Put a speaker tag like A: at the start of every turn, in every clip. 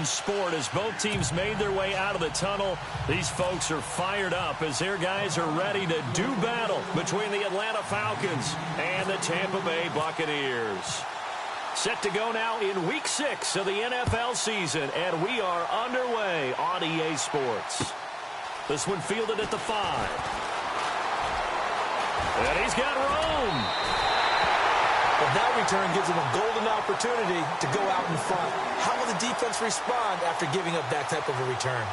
A: fun sport as both teams made their way out of the tunnel. These folks are fired up as their guys are ready to do battle between the Atlanta Falcons and the Tampa Bay Buccaneers. Set to go now in Week 6 of the NFL season, and we are underway on EA Sports. This one fielded at the 5. And he's got room.
B: Well, that return gives him a golden opportunity to go out in front. How will the defense respond after giving up that type of a return?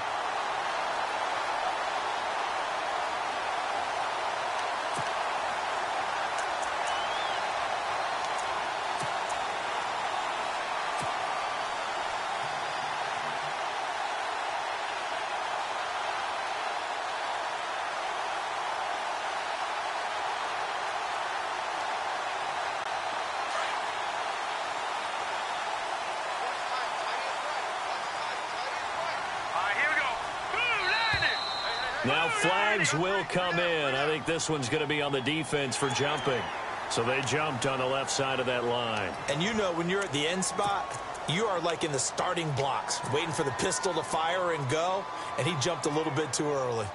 A: Now flags will come in. I think this one's going to be on the defense for jumping. So they jumped on the left side of that line.
B: And you know, when you're at the end spot, you are like in the starting blocks, waiting for the pistol to fire and go, and he jumped a little bit too early.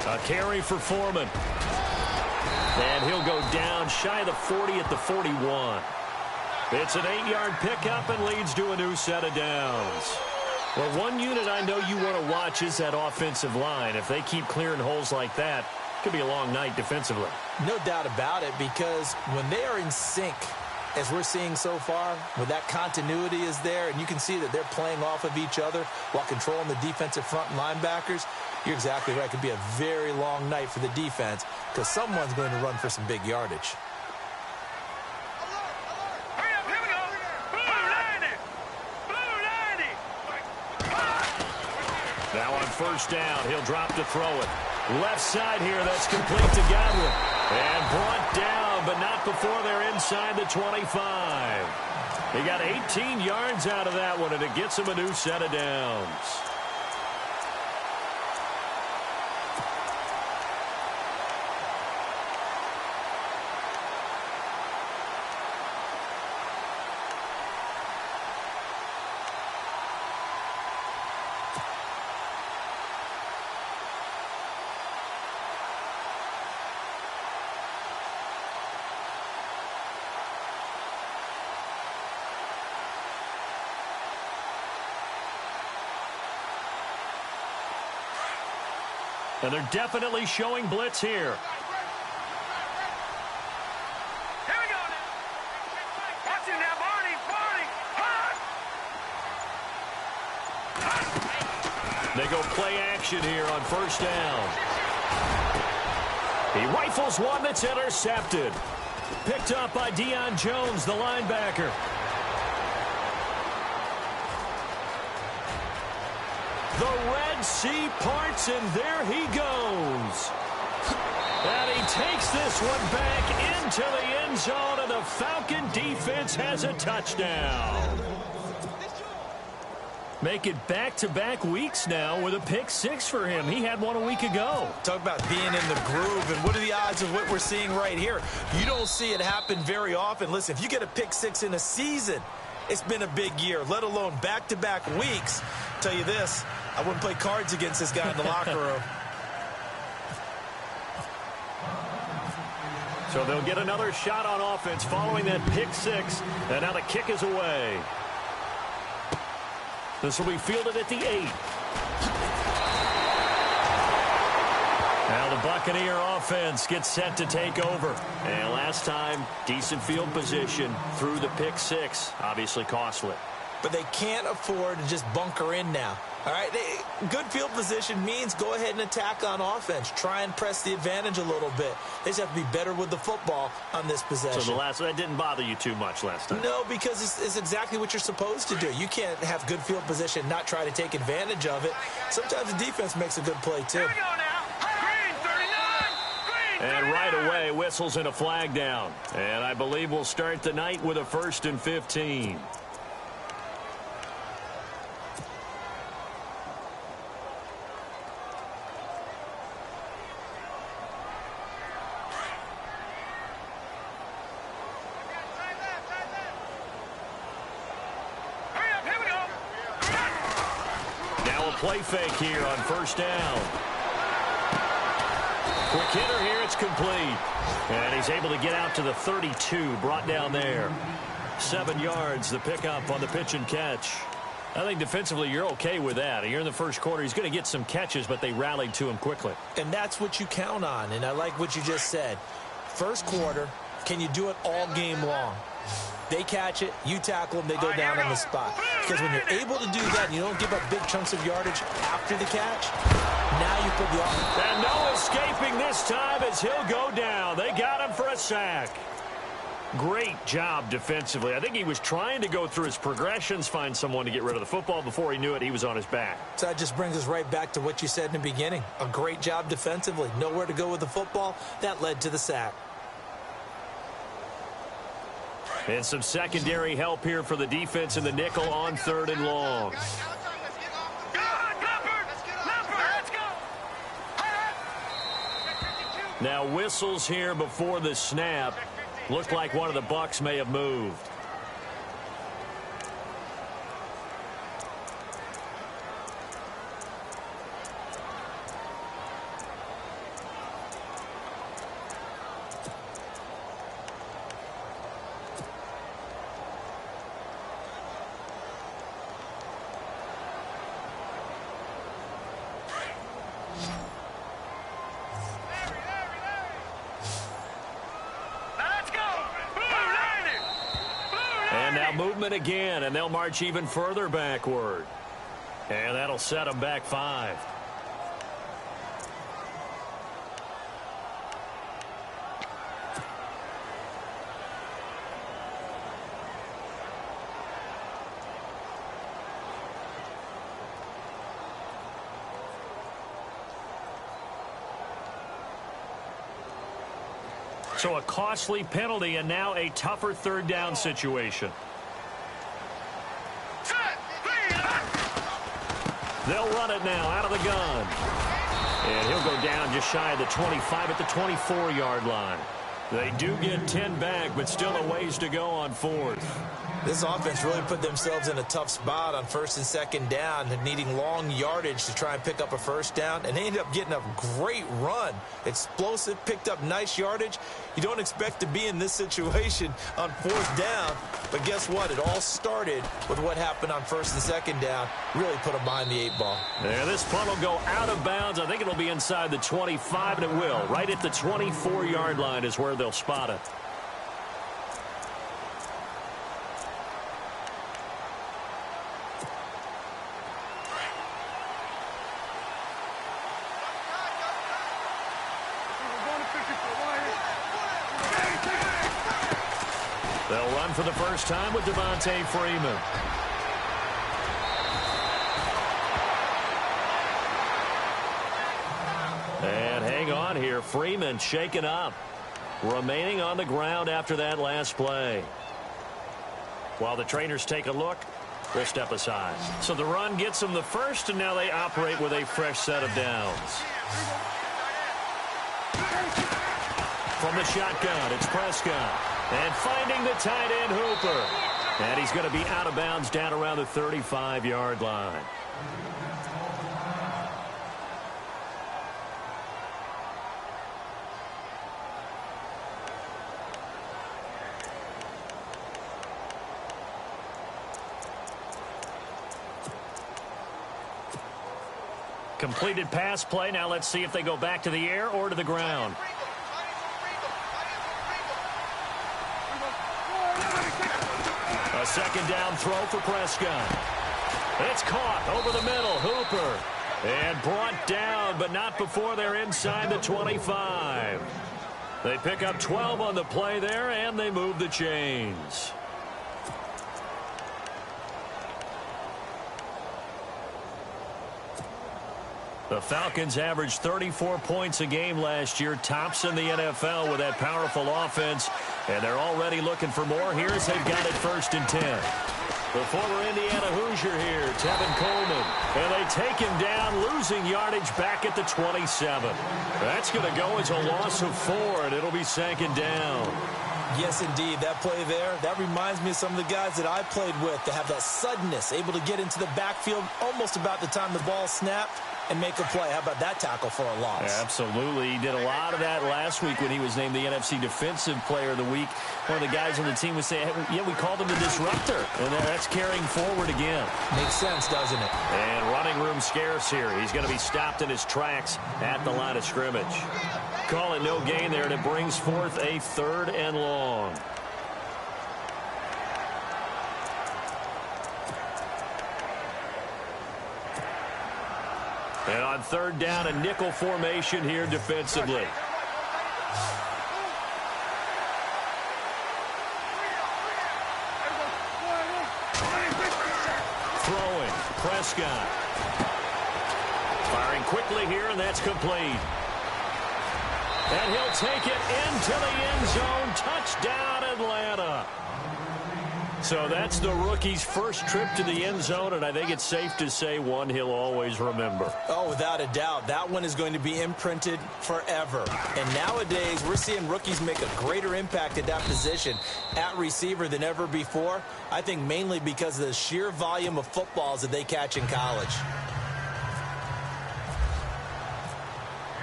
A: A carry for Foreman. And he'll go down shy of the 40 at the 41. It's an 8-yard pickup and leads to a new set of downs. Well, one unit I know you want to watch is that offensive line. If they keep clearing holes like that, it could be a long night defensively.
B: No doubt about it, because when they are in sync, as we're seeing so far, when that continuity is there, and you can see that they're playing off of each other while controlling the defensive front and linebackers, you're exactly right. It could be a very long night for the defense because someone's going to run for some big yardage.
A: Now on first down, he'll drop to throw it. Left side here, that's complete to Godwin. And brought down, but not before they're inside the 25. He got 18 yards out of that one, and it gets him a new set of downs. And they're definitely showing blitz here.
C: Here we go now. Watch him now, Barney.
A: They go play action here on first down. He rifles one that's intercepted. Picked up by Deion Jones, the linebacker. The Red Sea parts, and there he goes. And he takes this one back into the end zone, and the Falcon defense has a touchdown. Make it back-to-back weeks now with a pick 6 for him. He had one a week ago.
B: Talk about being in the groove, and what are the odds of what we're seeing right here? You don't see it happen very often. Listen, if you get a pick 6 in a season, it's been a big year, let alone back-to-back weeks. I'll tell you this, I wouldn't play cards against this guy in the locker room.
A: So they'll get another shot on offense following that pick 6, and now the kick is away. This will be fielded at the 8. Now the Buccaneer offense gets set to take over. And last time, decent field position through the pick 6. Obviously costly.
B: But they can't afford to just bunker in now. All right, good field position means go ahead and attack on offense. Try and press the advantage a little bit. They just have to be better with the football on this possession.
A: So that didn't bother you too much last time?
B: No, because it's exactly what you're supposed to do. You can't have good field position and not try to take advantage of it. Sometimes the defense makes a good play, too.
C: Here we go now. Green 39. Green 39.
A: And right away, whistles and a flag down. And I believe we'll start the night with a 1st and 15. play fake here on first down. Quick hitter here, it's complete. And he's able to get out to the 32, brought down there. 7 yards, the pickup on the pitch and catch. I think defensively you're okay with that. Here in the first quarter, he's going to get some catches, but they rallied to him quickly.
B: And that's what you count on, and I like what you just said. First quarter, can you do it all game long? They catch it, you tackle them, they go down on the spot. Because when you're able to do that and you don't give up big chunks of yardage after the catch, now you put the offense.
A: And no escaping this time as he'll go down. They got him for a sack. Great job defensively. I think he was trying to go through his progressions, find someone to get rid of the football. Before he knew it, he was on his back.
B: So that just brings us right back to what you said in the beginning. A great job defensively. Nowhere to go with the football. That led to the sack.
A: And some secondary help here for the defense in the nickel on 3rd and long. Now whistles here before the snap. Looked like one of the Bucs may have moved. Movement again, and they'll march even further backward. And that'll set them back 5. So a costly penalty and now a tougher 3rd down situation. They'll run it now out of the gun. And he'll go down just shy of the 25 at the 24-yard line. They do get 10 back, but still a ways to go on 4th.
B: This offense really put themselves in a tough spot on 1st and 2nd down, needing long yardage to try and pick up a 1st down, and they ended up getting a great run. Explosive, picked up nice yardage. You don't expect to be in this situation on 4th down, but guess what? It all started with what happened on 1st and 2nd down. Really put them behind the 8 ball.
A: Yeah, this punt will go out of bounds. I think it'll be inside the 25, and it will. Right at the 24-yard line is where they'll spot it. They'll run for the first time with Devontae Freeman. And hang on here. Freeman shaken up. Remaining on the ground after that last play. While the trainers take a look, we'll step aside. So the run gets them the first, and now they operate with a fresh set of downs. From the shotgun, it's Prescott. And finding the tight end, Hooper. And he's going to be out of bounds down around the 35-yard line. Completed pass play. Now let's see if they go back to the air or to the ground. A 2nd down throw for Prescott. It's caught over the middle. Hooper. And brought down, but not before they're inside the 25. They pick up 12 on the play there, and they move the chains. The Falcons averaged 34 points a game last year, tops in the NFL with that powerful offense, and they're already looking for more. Here's they've got it 1st and 10. The former Indiana Hoosier here, Tevin Coleman, and they take him down, losing yardage back at the 27. That's going to go as a loss of 4, and it'll be 2nd down.
B: Yes, indeed. That play there, that reminds me of some of the guys that I played with to have that suddenness, able to get into the backfield almost about the time the ball snapped and make a play. How about that tackle for a loss?
A: Yeah, absolutely. He did a lot of that last week when he was named the NFC Defensive Player of the Week. One of the guys on the team was saying, hey, yeah, we called him the disruptor. And that's carrying forward again.
B: Makes sense, doesn't it?
A: And running room scarce here. He's going to be stopped in his tracks at the line of scrimmage. Call it no gain there, and it brings forth a 3rd and long. And on 3rd down, a nickel formation here defensively. Throwing, Prescott. Firing quickly here, and that's complete. And he'll take it into the end zone. Touchdown, Atlanta. So that's the rookie's first trip to the end zone, and I think it's safe to say one he'll always remember.
B: Oh, without a doubt. That one is going to be imprinted forever. And nowadays, we're seeing rookies make a greater impact at that position at receiver than ever before. I think mainly because of the sheer volume of footballs that they catch in college.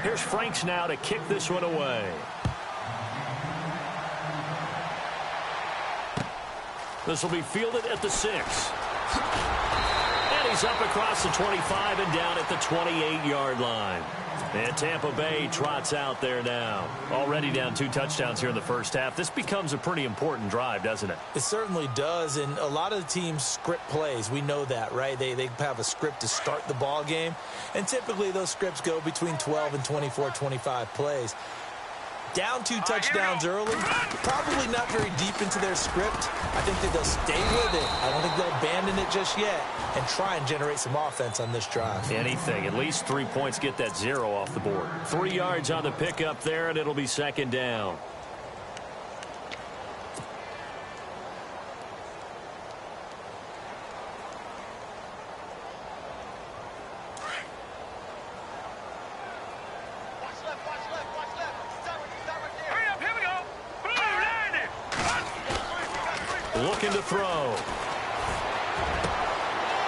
A: Here's Franks now to kick this one away. This will be fielded at the 6. And he's up across the 25 and down at the 28-yard line. And Tampa Bay trots out there now. Already down 2 touchdowns here in the first half. This becomes a pretty important drive, doesn't it?
B: It certainly does, and a lot of the teams script plays. We know that, right? They have a script to start the ball game, and typically those scripts go between 12 and 24, 25 plays. Down 2 touchdowns early, probably not very deep into their script. I think that they'll stay with it. I don't think they'll abandon it just yet and try and generate some offense on this drive.
A: Anything. At least 3 points, get that 0 off the board. 3 yards on the pickup there, and it'll be 2nd down. Looking to throw.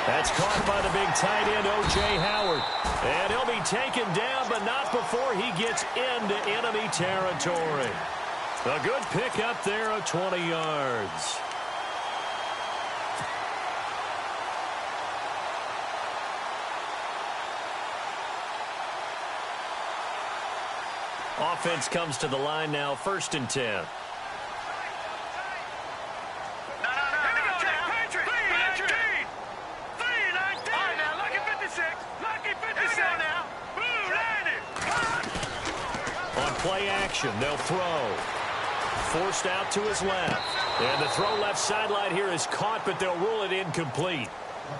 A: That's caught by the big tight end, O.J. Howard. And he'll be taken down, but not before he gets into enemy territory. A good pickup there of 20 yards. Offense comes to the line now, 1st and 10. Play action. They'll throw. Forced out to his left. And the throw left sideline here is caught, but they'll rule it incomplete.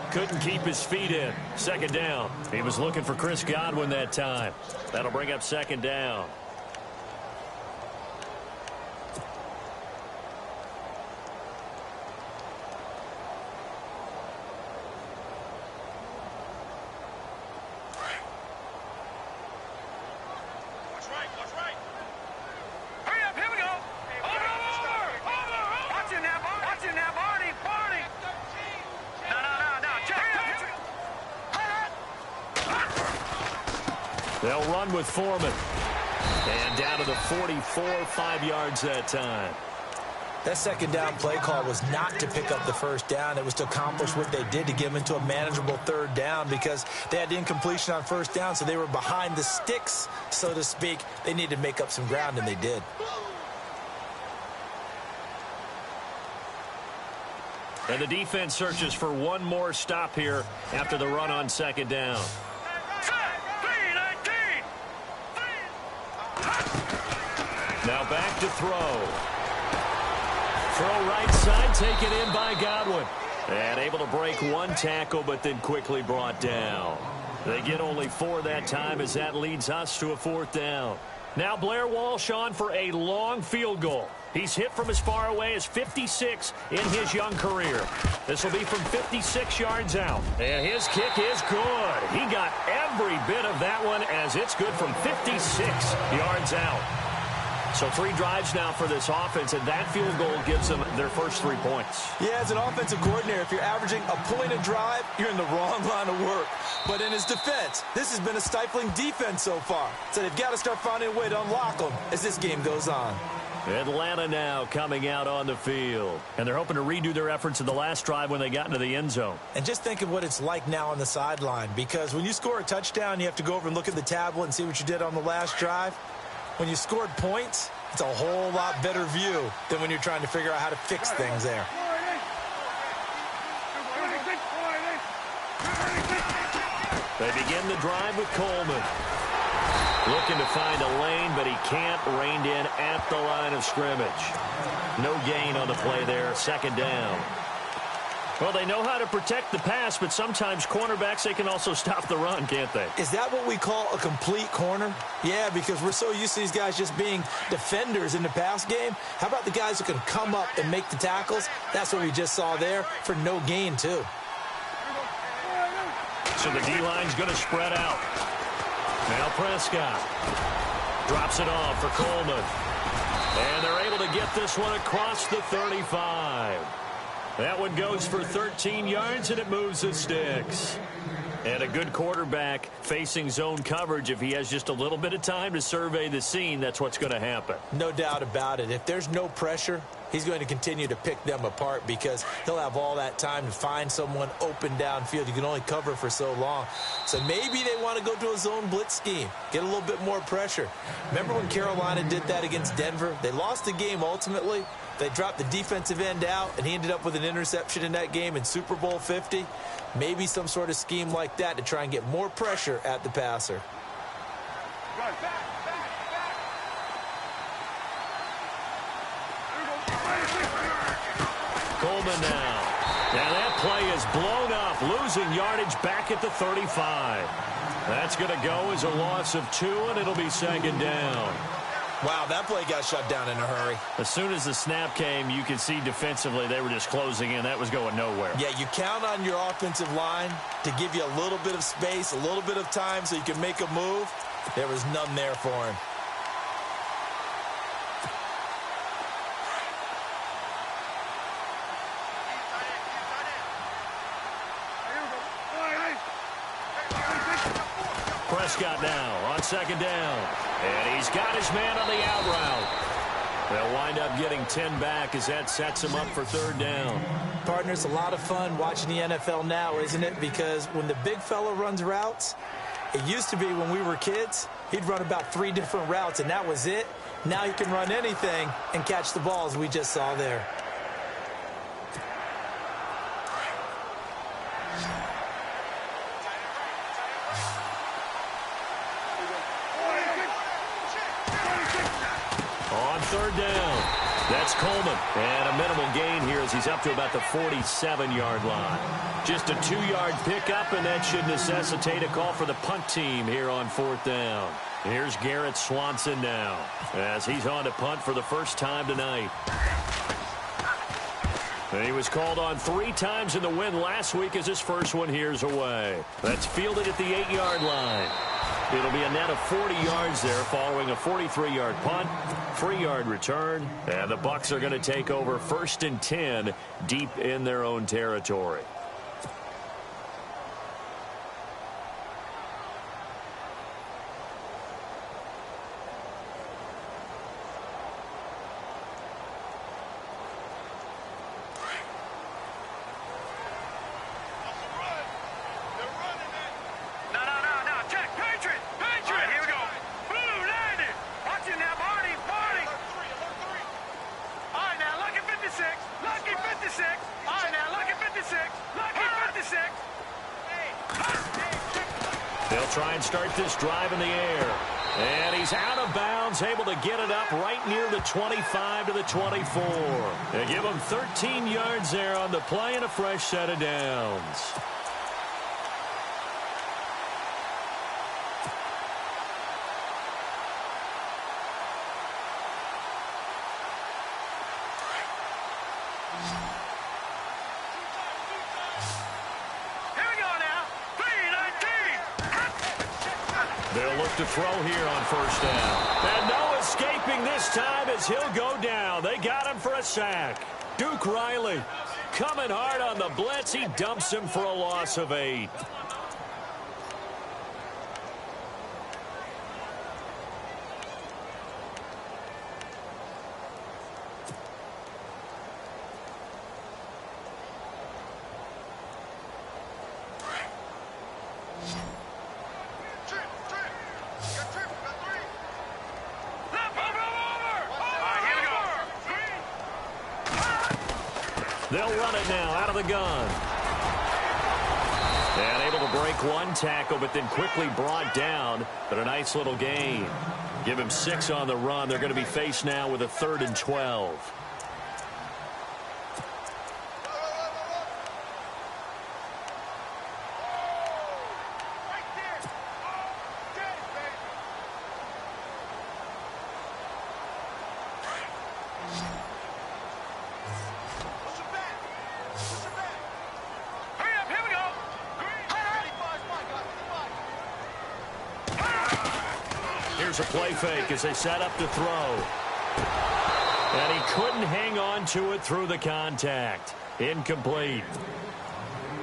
A: Couldn't keep his feet in. 2nd down. He was looking for Chris Godwin that time. That'll bring up 2nd down. They'll run with Foreman. And down to the 44, 5 yards that time.
B: That 2nd down play call was not to pick up the 1st down. It was to accomplish what they did to get them into a manageable 3rd down because they had incompletion on 1st down, so they were behind the sticks, so to speak. They needed to make up some ground, and they did.
A: And the defense searches for one more stop here after the run on 2nd down. Now back to throw. Throw right side, taken in by Godwin. And able to break 1 tackle, but then quickly brought down. They get only 4 that time as that leads us to a 4th down. Now Blair Walsh on for a long field goal. He's hit from as far away as 56 in his young career. This will be from 56 yards out. And his kick is good. He got every bit of that one as it's good from 56 yards out. So 3 drives now for this offense, and that field goal gives them their first 3 points.
B: Yeah, as an offensive coordinator, if you're averaging a point a drive, you're in the wrong line of work. But in his defense, this has been a stifling defense so far. So they've got to start finding a way to unlock them as this game goes on.
A: Atlanta now coming out on the field. And they're hoping to redo their efforts in the last drive when they got into the end zone.
B: And just think of what it's like now on the sideline, because when you score a touchdown, you have to go over and look at the tablet and see what you did on the last drive. When you scored points, it's a whole lot better view than when you're trying to figure out how to fix things there.
A: They begin the drive with Coleman. Looking to find a lane, but he can't. Reined in at the line of scrimmage. No gain on the play there. 2nd down. Well, they know how to protect the pass, but sometimes cornerbacks, they can also stop the run, can't they?
B: Is that what we call a complete corner? Yeah, because we're so used to these guys just being defenders in the pass game. How about the guys who can come up and make the tackles? That's what we just saw there for no gain, too.
A: So the D-line's going to spread out. Now Prescott drops it off for Coleman. And they're able to get this one across the 35. That one goes for 13 yards, and it moves the sticks. And a good quarterback facing zone coverage, if he has just a little bit of time to survey the scene, that's what's going to happen.
B: No doubt about it. If there's no pressure, he's going to continue to pick them apart because he'll have all that time to find someone open downfield. You can only cover for so long. So maybe they want to go to a zone blitz scheme, get a little bit more pressure. Remember when Carolina did that against Denver? They lost the game ultimately. They dropped the defensive end out, and he ended up with an interception in that game in Super Bowl 50. Maybe some sort of scheme like that to try and get more pressure at the passer.
A: Coleman now. Now that play is blown up, losing yardage back at the 35. That's going to go as a loss of 2, and it'll be 2nd down.
B: Wow, that play got shut down in a hurry.
A: As soon as the snap came, you could see defensively they were just closing in. That was going nowhere.
B: Yeah, you count on your offensive line to give you a little bit of space, a little bit of time so you can make a move. There was none there for him.
A: Prescott now on 2nd down. And he's got his man on the out route. They'll wind up getting 10 back as that sets him up for 3rd down.
B: Partner, it's a lot of fun watching the NFL now, isn't it? Because when the big fella runs routes, it used to be when we were kids, he'd run about 3 different routes, and that was it. Now he can run anything and catch the ball, as we just saw there.
A: On 3rd down, that's Coleman. And a minimal gain here as he's up to about the 47-yard line. Just a 2-yard pickup, and that should necessitate a call for the punt team here on 4th down. Here's Garrett Swanson now as he's on to punt for the first time tonight. And he was called on 3 times in the win last week as his first one here's away. That's fielded at the 8-yard line. It'll be a net of 40 yards there following a 43-yard punt, 3-yard return, and the Bucs are going to take over 1st and 10 deep in their own territory. They'll try and start this drive in the air. And he's out of bounds, able to get it up right near the 25 to the 24. They give him 13 yards there on the play and a fresh set of downs. They'll look to throw here on 1st down. And no escape escaping this time as he'll go down. They got him for a sack. Duke Riley coming hard on the blitz. He dumps him for a loss of 8. They'll run it now out of the gun. And able to break one tackle, but then quickly brought down. But a nice little gain. Give him 6 on the run. They're going to be faced now with a 3rd and 12. Here's a play fake as they set up to throw. And he couldn't hang on to it through the contact. Incomplete.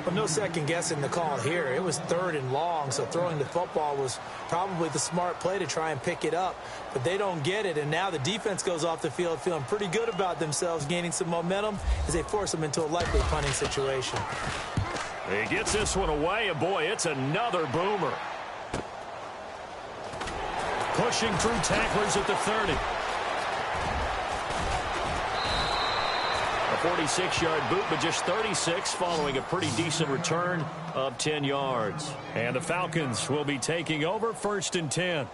B: But no second guessing the call here. It was 3rd and long, so throwing the football was probably the smart play to try and pick it up. But they don't get it, and now the defense goes off the field feeling pretty good about themselves, gaining some momentum as they force them into a likely punting situation.
A: He gets this one away, and boy, it's another boomer. Pushing through tacklers at the 30. A 46-yard boot, but just 36 following a pretty decent return of 10 yards. And the Falcons will be taking over 1st and 10.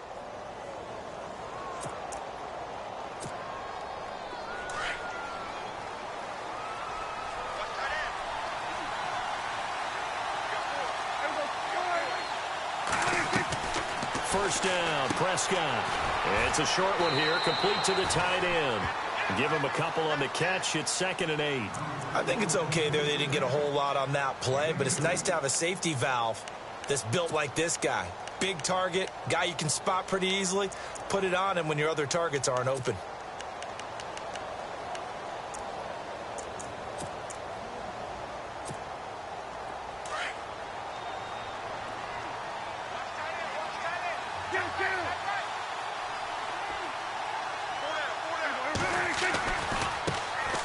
A: First down, Prescott. It's a short one here, complete to the tight end. Give him a couple on the catch. It's 2nd and 8.
B: I think it's okay there. They didn't get a whole lot on that play, but it's nice to have a safety valve that's built like this guy. Big target, guy you can spot pretty easily. Put it on him when your other targets aren't open.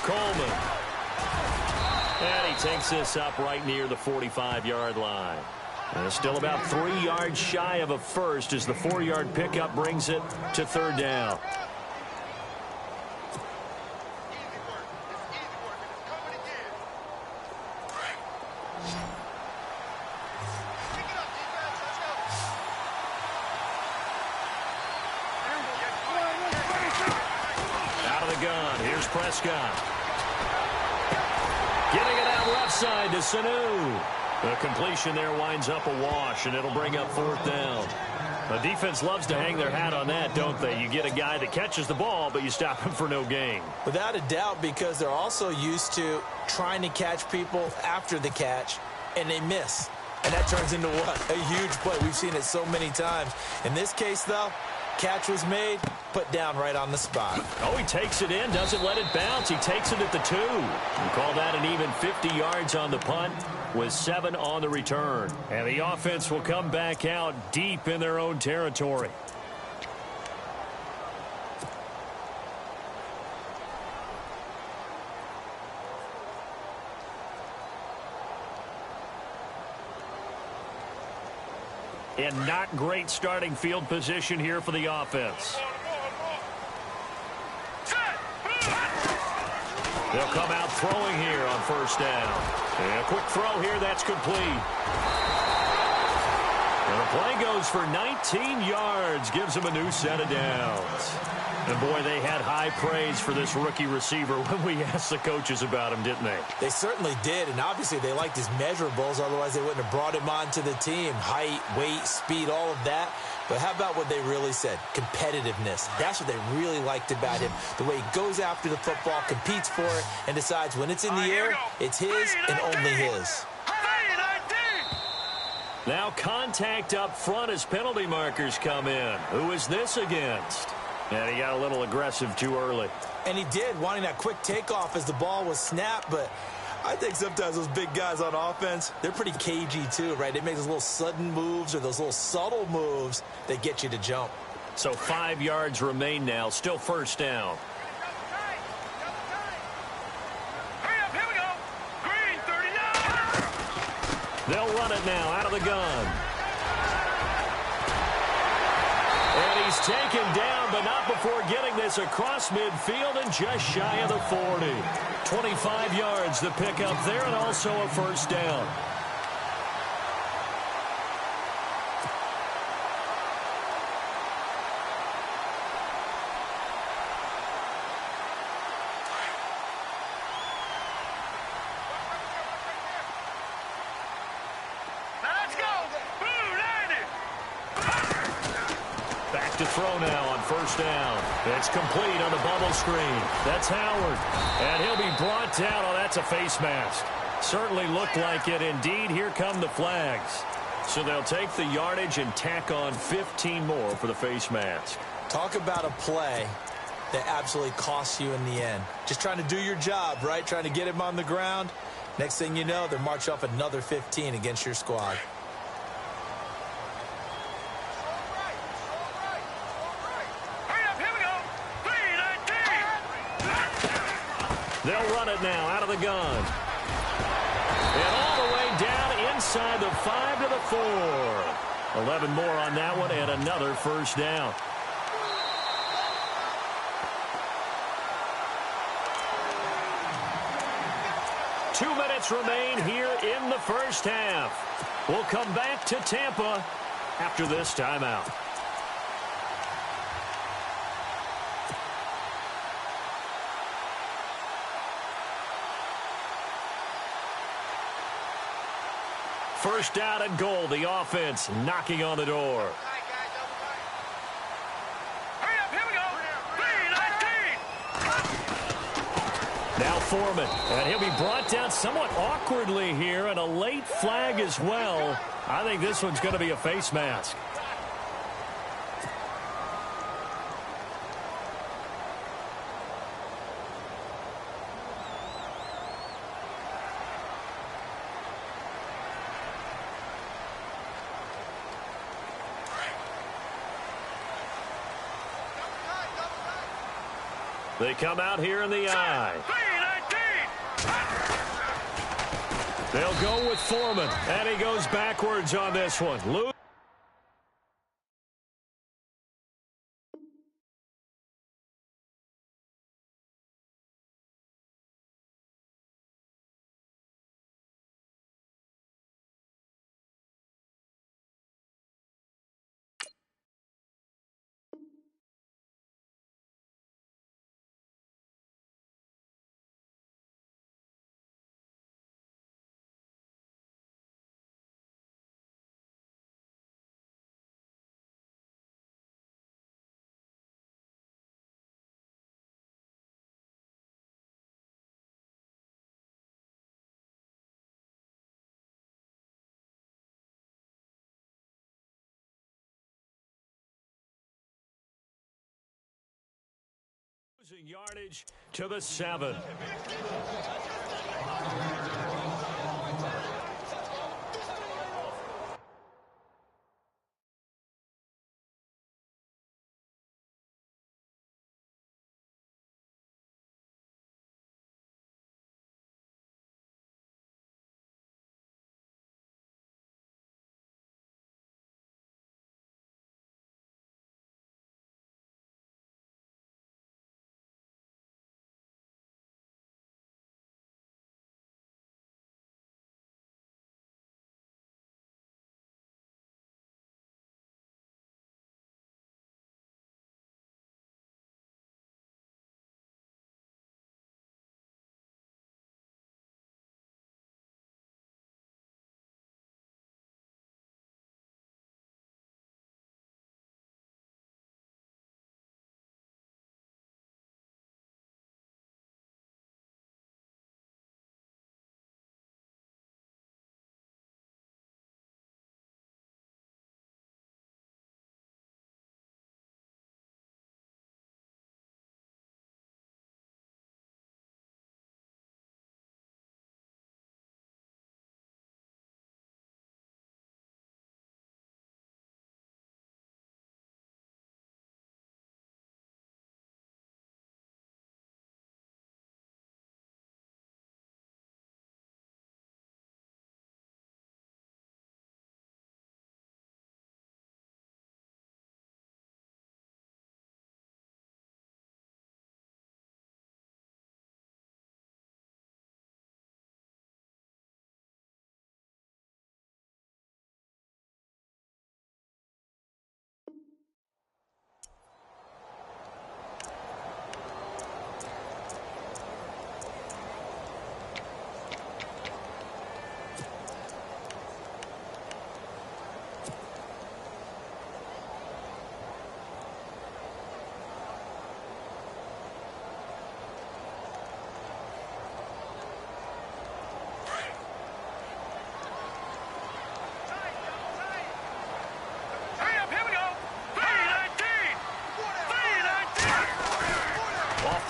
A: Coleman. And he takes this up right near the 45-yard line. And still about 3 yards shy of a first as the 4-yard pickup brings it to 3rd down. Out of the gun, here's Prescott. Getting it out left side to Sanu. The completion there winds up a wash, and it'll bring up 4th down. The defense loves to hang their hat on that, don't they? You get a guy that catches the ball, but you stop him for no gain.
B: Without a doubt, because they're also used to trying to catch people after the catch, and they miss. And that turns into what? A huge play. We've seen it so many times. In this case, though, catch was made, put down right on the spot.
A: Oh, he takes it in, doesn't let it bounce. He takes it at the 2. You call that an even 50 yards on the punt with 7 on the return. And the offense will come back out deep in their own territory. And not great starting field position here for the offense. They'll come out throwing here on 1st down. And a quick throw here, that's complete. And the play goes for 19 yards, gives them a new set of downs. And boy, they had high praise for this rookie receiver when we asked the coaches about him, didn't they?
B: They certainly did, and obviously they liked his measurables, otherwise they wouldn't have brought him onto the team. Height, weight, speed, all of that. But how about what they really said? Competitiveness. That's what they really liked about him. The way he goes after the football, competes for it, and decides when it's in the air, it's his and only his.
A: Now contact up front as penalty markers come in. Who is this against? And he got a little aggressive too early.
B: And he did, wanting that quick takeoff as the ball was snapped. But I think sometimes those big guys on offense, they're pretty cagey too, right? They make those little sudden moves or those little subtle moves that get you to jump.
A: So 5 yards remain now. Still first down.
C: Hurry up, here we go. Green, 30 yards.
A: They'll run it now out of the gun. And he's taken down, but not before getting this across midfield and just shy of the 40. 25 yards to pick up there and also a first down.
C: Now let's go. Blue, landed.
A: Back to throw now on first down. It's complete on the bubble screen. That's Howard. And he'll be brought down. Oh, that's a face mask. Certainly looked like it. Indeed, here come the flags. So they'll take the yardage and tack on 15 more for the face mask.
B: Talk about a play that absolutely costs you in the end. Just trying to do your job, right? Trying to get him on the ground. Next thing you know, they're marching off another 15 against your squad.
C: Hurry up, here we go. 3-19.
A: They'll run it now out of the gun. And all the way down inside the 5 to the 4. 11 more on that one and another first down. Two minutes remain here in the first half. We'll come back to Tampa after this timeout. First down and goal. The offense knocking on the door.
C: Hurry up, here we go. 3-19.
A: Now Foreman, and he'll be brought down somewhat awkwardly here, and a late flag as well. I think this one's going to be a face mask. They come out here in the eye.
C: 3-19.
A: They'll go with Foreman, and he goes backwards on this one. Losing yardage to the 7.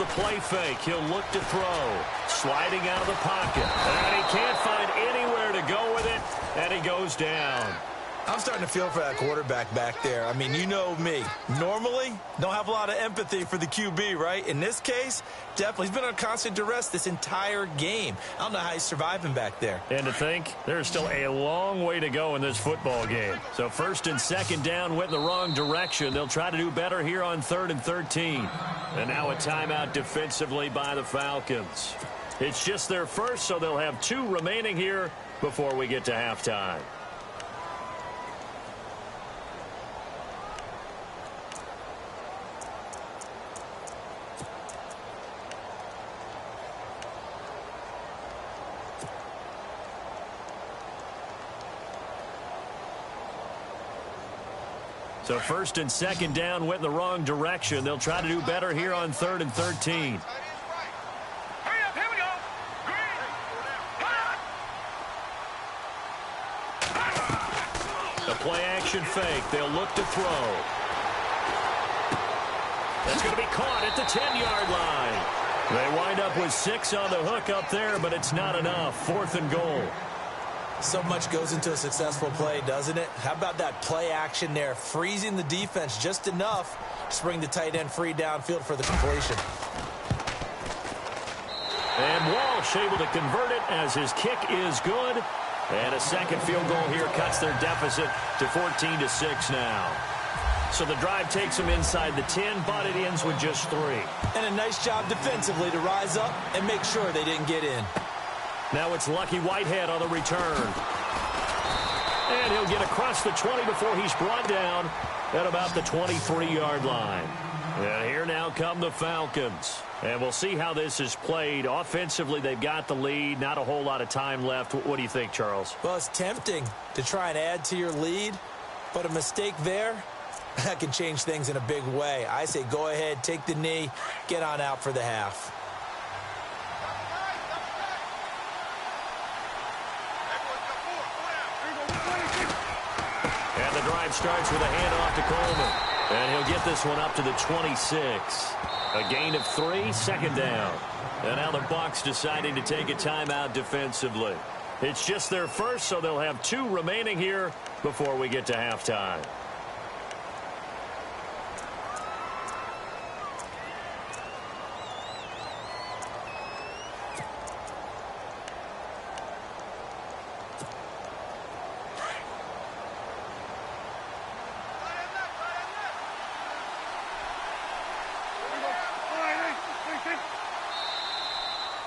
A: the play fake. He'll look to throw. Sliding out of the pocket. And he can't find anywhere to go with it. And he goes down.
B: I'm starting to feel for that quarterback back there. I mean, you know me. Normally, don't have a lot of empathy for the QB, right? In this case, definitely. He's been on constant duress this entire game. I don't know how he's surviving back there.
A: And to think, there's still a long way to go in this football game. So first and second down went in the wrong direction. They'll try to do better here on 3rd and 13. And now a timeout defensively by the Falcons. It's just their first, so they'll have 2 remaining here before we get to halftime. So first and second down went in the wrong direction. They'll try to do better here on 3rd and 13.
C: Hurry up, here we go. Green.
A: The play action fake. They'll look to throw. That's going to be caught at the 10-yard line. They wind up with 6 on the hook up there, but it's not enough. 4th and goal.
B: So much goes into a successful play, doesn't it? How about that play action there? Freezing the defense just enough to bring the tight end free downfield for the completion.
A: And Walsh able to convert it as his kick is good. And a second field goal here cuts their deficit to 14-6 now. So the drive takes them inside the 10, but it ends with just 3.
B: And a nice job defensively to rise up and make sure they didn't get in.
A: Now it's Lucky Whitehead on the return. And he'll get across the 20 before he's brought down at about the 23-yard line. And here now come the Falcons. And we'll see how this is played. Offensively, they've got the lead. Not a whole lot of time left. What do you think, Charles?
B: Well, it's tempting to try and add to your lead, but a mistake there, that can change things in a big way. I say go ahead, take the knee, get on out for the half.
A: And the drive starts with a handoff to Coleman. And he'll get this one up to the 26. A gain of 3, 2nd down. And now the Bucs deciding to take a timeout defensively. It's just their first, so they'll have 2 remaining here before we get to halftime.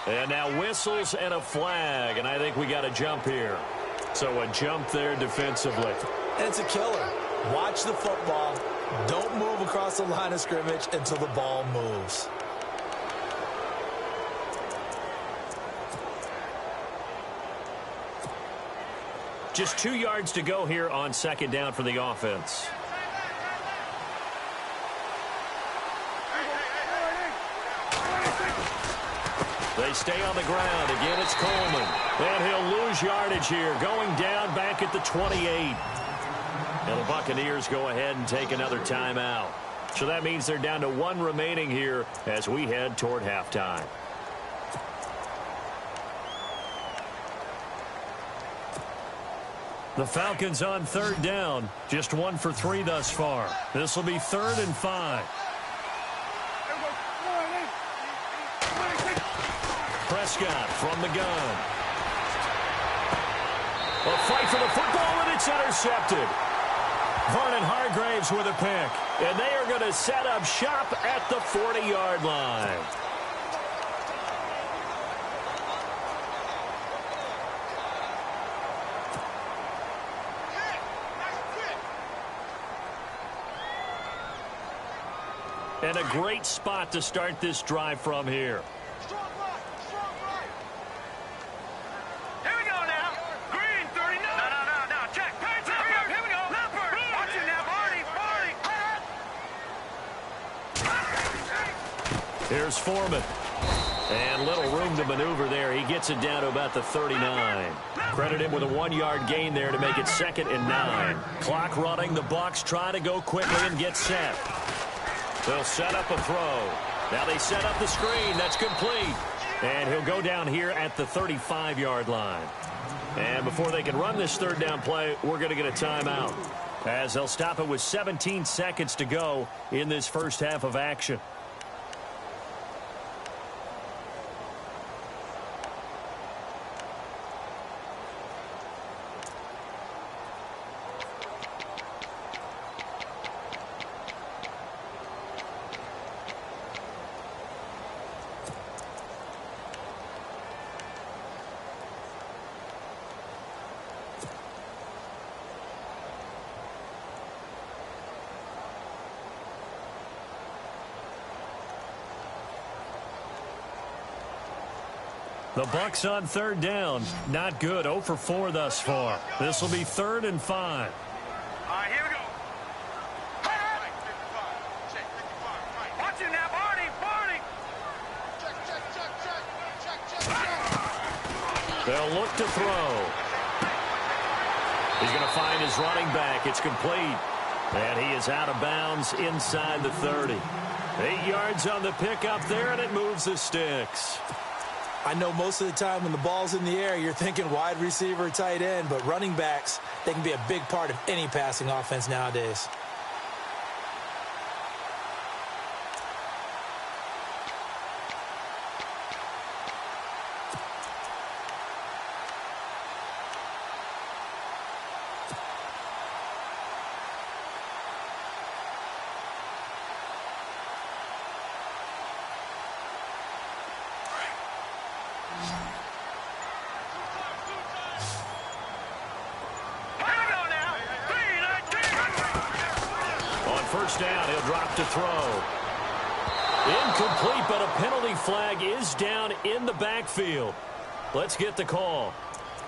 A: And now whistles and a flag, and I think we got a jump here. So a jump there defensively.
B: And it's a killer. Watch the football. Don't move across the line of scrimmage until the ball moves.
A: Just 2 yards to go here on 2nd down for the offense. They stay on the ground. Again, it's Coleman. And he'll lose yardage here. Going down back at the 28. And the Buccaneers go ahead and take another timeout. So that means they're down to 1 remaining here as we head toward halftime. The Falcons on 3rd down. Just 1 for 3 thus far. This will be 3rd and 5. Prescott from the gun. A fight for the football, and it's intercepted. Vernon Hargraves with a pick. And they are going to set up shop at the 40-yard line. And a great spot to start this drive from here. Here's Foreman. And little room to maneuver there. He gets it down to about the 39. Credit him with a 1-yard gain there to make it 2nd and 9. Clock running. The Bucs try to go quickly and get set. They'll set up a throw. Now they set up the screen. That's complete. And he'll go down here at the 35-yard line. And before they can run this third down play, we're going to get a timeout, as they'll stop it with 17 seconds to go in this first half of action. The Bucs on third down. Not good. 0 for 4 thus far. This will be 3rd and 5.
C: All right, here we go. Watch it now, Barney.
A: They'll look to throw. He's going to find his running back. It's complete. And he is out of bounds inside the 30. 8 yards on the pickup there, and it moves the sticks.
B: I know most of the time when the ball's in the air, you're thinking wide receiver, tight end, but running backs, they can be a big part of any passing offense nowadays.
A: First down, he'll drop to throw. Incomplete, but a penalty flag is down in the backfield. Let's get the call.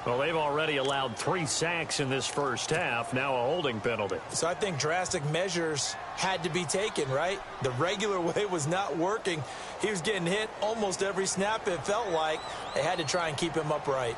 A: Well, they've already allowed 3 sacks in this first half. Now a holding penalty.
B: So I think drastic measures had to be taken, right? The regular way was not working. He was getting hit almost every snap, it felt like. They had to try and keep him upright.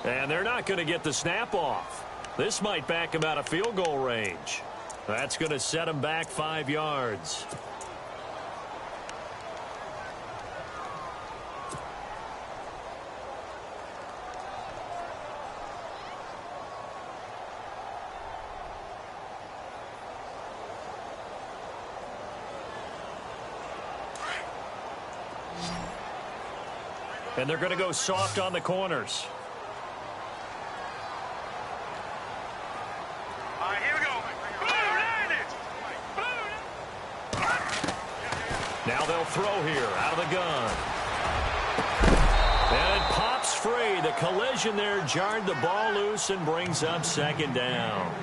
A: And they're not going to get the snap off. This might back him out of field goal range. That's going to set him back 5 yards. And they're going to go soft on the corners. Now they'll throw here out of the gun. And it pops free. The collision there jarred the ball loose and brings up 2nd down.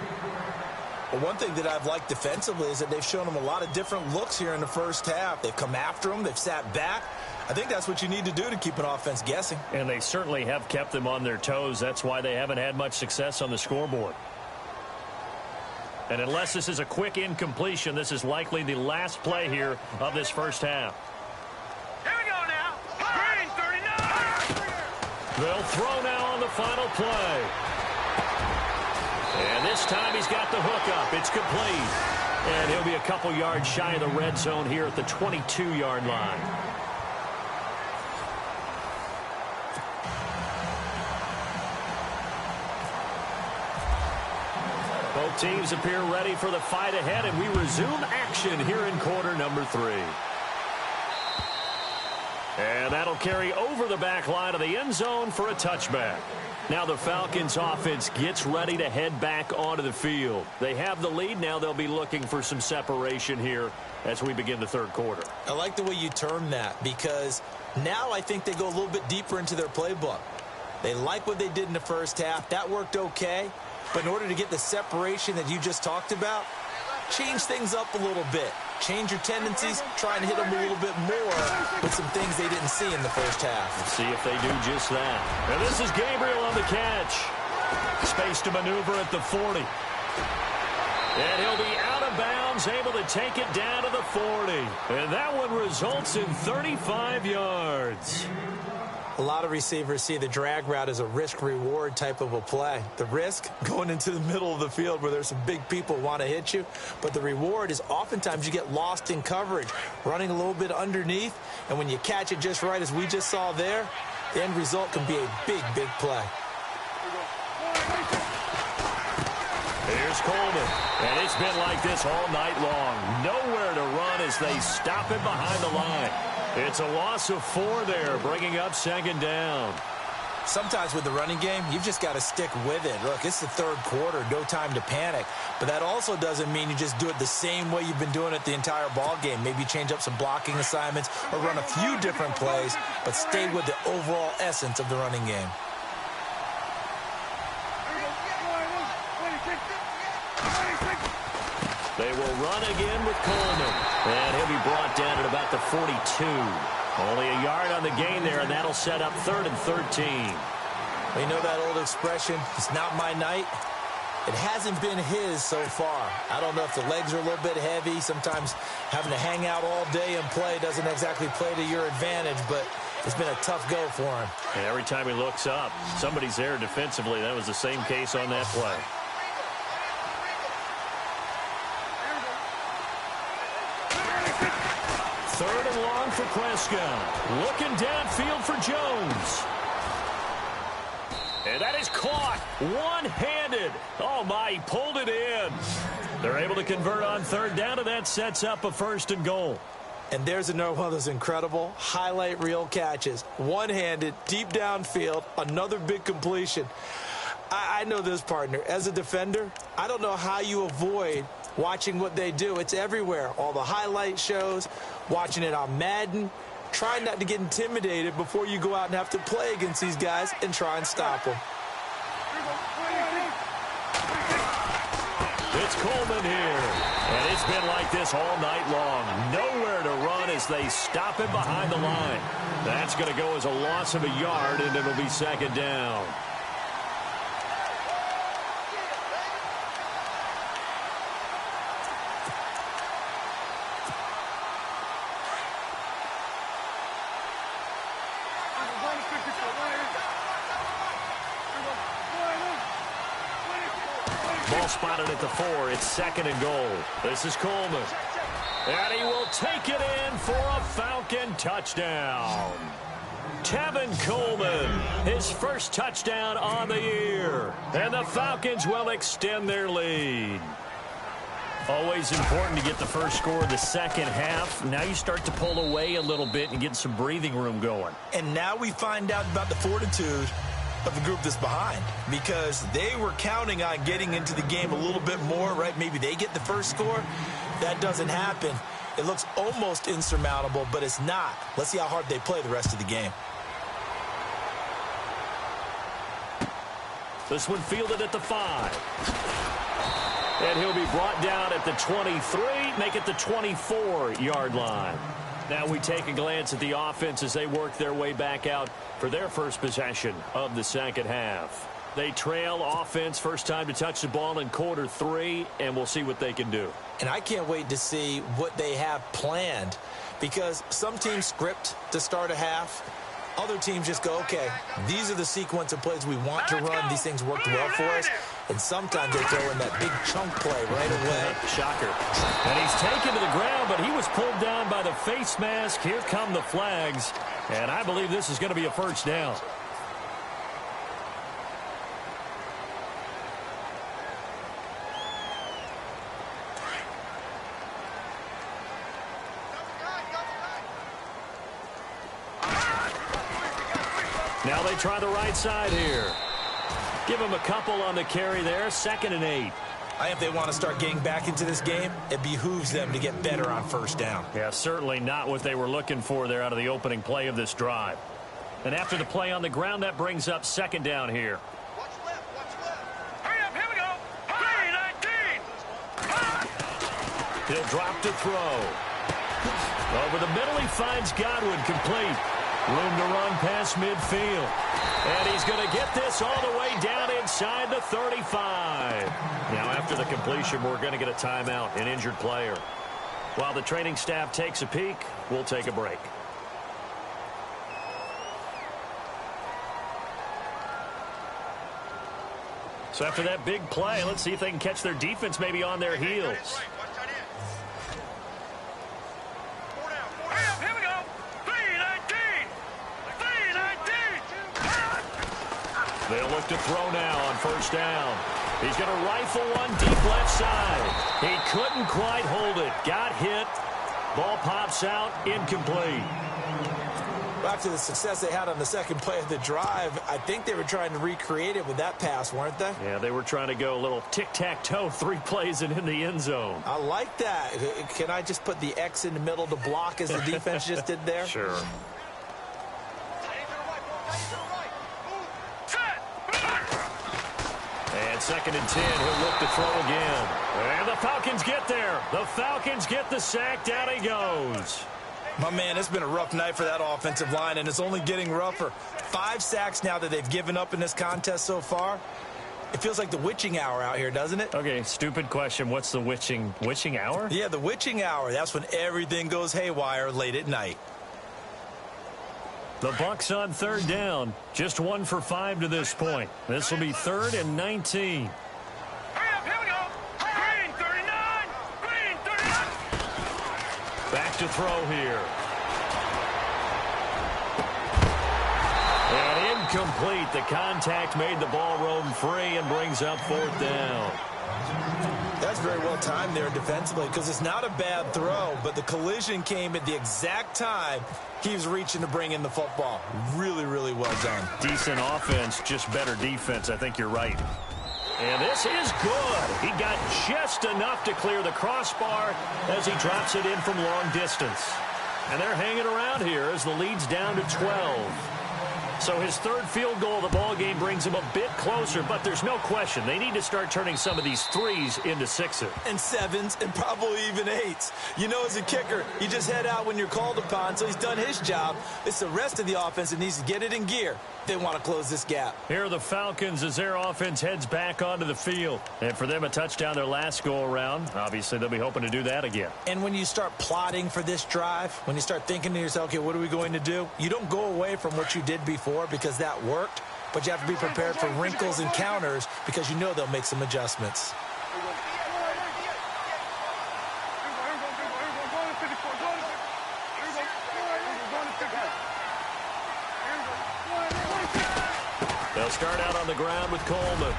B: Well, one thing that I've liked defensively is that they've shown them a lot of different looks here in the first half. They've come after them. They've sat back. I think that's what you need to do to keep an offense guessing.
A: And they certainly have kept them on their toes. That's why they haven't had much success on the scoreboard. And unless this is a quick incompletion, this is likely the last play here of this first half.
C: Here we go now. Green 39.
A: They'll throw now on the final play. And this time he's got the hook up. It's complete. And he'll be a couple yards shy of the red zone here at the 22-yard line. Both teams appear ready for the fight ahead, and we resume action here in quarter number 3. And that'll carry over the back line of the end zone for a touchback. Now the Falcons offense gets ready to head back onto the field. They have the lead. Now they'll be looking for some separation here as we begin the third quarter.
B: I like the way you term that, because now I think they go a little bit deeper into their playbook. They like what they did in the first half. That worked okay. But in order to get the separation that you just talked about, change things up a little bit. Change your tendencies, try and hit them a little bit more with some things they didn't see in the first half.
A: Let's see if they do just that. And this is Gabriel on the catch. Space to maneuver at the 40. And he'll be out of bounds, able to take it down to the 40. And that one results in 35 yards.
B: A lot of receivers see the drag route as a risk-reward type of a play. The risk, going into the middle of the field where there's some big people who want to hit you. But the reward is oftentimes you get lost in coverage, running a little bit underneath. And when you catch it just right, as we just saw there, the end result can be a big, big play.
A: Here's Coleman. And it's been like this all night long. Nowhere to run as they stop him behind the line. It's a loss of 4 there, bringing up second down.
B: Sometimes with the running game, you've just got to stick with it. Look, it's the third quarter, no time to panic. But that also doesn't mean you just do it the same way you've been doing it the entire ball game. Maybe change up some blocking assignments or run a few different plays, but stay with the overall essence of the running game.
A: They will run again with Coleman. And he'll be brought down at about the 42. Only a yard on the gain there, and that'll set up 3rd and 13.
B: You know that old expression, it's not my night? It hasn't been his so far. I don't know if the legs are a little bit heavy. Sometimes having to hang out all day and play doesn't exactly play to your advantage, but it's been a tough go for him.
A: And every time he looks up, somebody's there defensively. That was the same case on that play. Third and long for Prescott. Looking downfield for Jones. And that is caught one-handed. Oh, my, he pulled it in. They're able to convert on third down, and that sets up a 1st and goal.
B: And there's another one of those incredible highlight reel catches. One-handed, deep downfield, another big completion. I know this, partner. As a defender, I don't know how you avoid watching what they do. It's everywhere. All the highlight shows, watching it on Madden. Try not to get intimidated before you go out and have to play against these guys and try and stop them.
A: It's Coleman here. And it's been like this all night long. Nowhere to run as they stop him behind the line. That's going to go as a loss of a yard, and it'll be second down. Ball spotted at the 4. It's 2nd and goal. This is Coleman. And he will take it in for a Falcon touchdown. Tevin Coleman, his first touchdown on the year. And the Falcons will extend their lead. Always important to get the first score of the second half. Now you start to pull away a little bit and get some breathing room going.
B: And now we find out about the fortitude of the group that's behind, because they were counting on getting into the game a little bit more, right? Maybe they get the first score. That doesn't happen. It looks almost insurmountable, but it's not. Let's see how hard they play the rest of the game.
A: This one fielded at the 5. And he'll be brought down at the 23, make it the 24-yard line. Now we take a glance at the offense as they work their way back out for their first possession of the second half. They trail offense, first time to touch the ball in quarter 3, and we'll see what they can do.
B: And I can't wait to see what they have planned, because some teams script to start a half. Other teams just go, okay, these are the sequence of plays we want to run. These things worked well for us. And sometimes they throw in that big chunk play right away.
A: Shocker. And he's taken to the ground, but he was pulled down by the face mask. Here come the flags. And I believe this is going to be a first down. Now they try the right side here. Give them a couple on the carry there. 2nd and 8.
B: I think if they want to start getting back into this game, it behooves them to get better on first down.
A: Yeah, certainly not what they were looking for there out of the opening play of this drive. And after the play on the ground, that brings up 2nd down here.
C: Watch left, watch left. Hurry up, here we go. 3, 19.
A: He'll drop to throw. Over the middle, he finds Godwin, complete. Room to run past midfield. And he's going to get this all the way down inside the 35. Now, after the completion, we're going to get a timeout, an injured player. While the training staff takes a peek, we'll take a break. So after that big play, let's see if they can catch their defense maybe on their heels.
C: Here we go. 3-19. 3-19.
A: They'll look to throw now on first down. He's going to rifle one deep left side. He couldn't quite hold it. Got hit. Ball pops out. Incomplete.
B: Back to the success they had on the second play of the drive, I think they were trying to recreate it with that pass, weren't they?
A: Yeah, they were trying to go a little tic-tac-toe, 3 plays and in the end zone.
B: I like that. Can I just put the X in the middle to block as the defense just did there?
A: Sure. And 2nd and 10, he'll look to throw again. And the Falcons get there. The Falcons get the sack. Down he goes.
B: My man, it's been a rough night for that offensive line, and it's only getting rougher. 5 sacks now that they've given up in this contest so far. It feels like the witching hour out here, doesn't it?
A: Okay, stupid question. What's the witching hour?
B: Yeah, the witching hour. That's when everything goes haywire late at night.
A: The Bucs on 3rd down. Just 1 for 5 to this point. This will be 3rd and 19.
C: Here we go. Green 39. Green 39.
A: Back to throw here. And incomplete. The contact made the ball roam free and brings up 4th down.
B: That's very well timed there defensively because it's not a bad throw, but the collision came at the exact time he was reaching to bring in the football. Really, really well done.
A: Decent offense, just better defense. I think you're right. And this is good. He got just enough to clear the crossbar as he drops it in from long distance. And they're hanging around here as the lead's down to 12. So his 3rd field goal of the ball game brings him a bit closer, but there's no question they need to start turning some of these 3s into 6s.
B: And 7s and probably even 8s. You know, as a kicker, you just head out when you're called upon, so he's done his job. It's the rest of the offense that needs to get it in gear. They want to close this gap.
A: Here are the Falcons as their offense heads back onto the field. And for them, a touchdown their last go-around. Obviously, they'll be hoping to do that again.
B: And when you start plotting for this drive, when you start thinking to yourself, okay, what are we going to do? You don't go away from what you did before because that worked, but you have to be prepared for wrinkles and counters because you know they'll make some adjustments.
A: They'll start out on the ground with Coleman.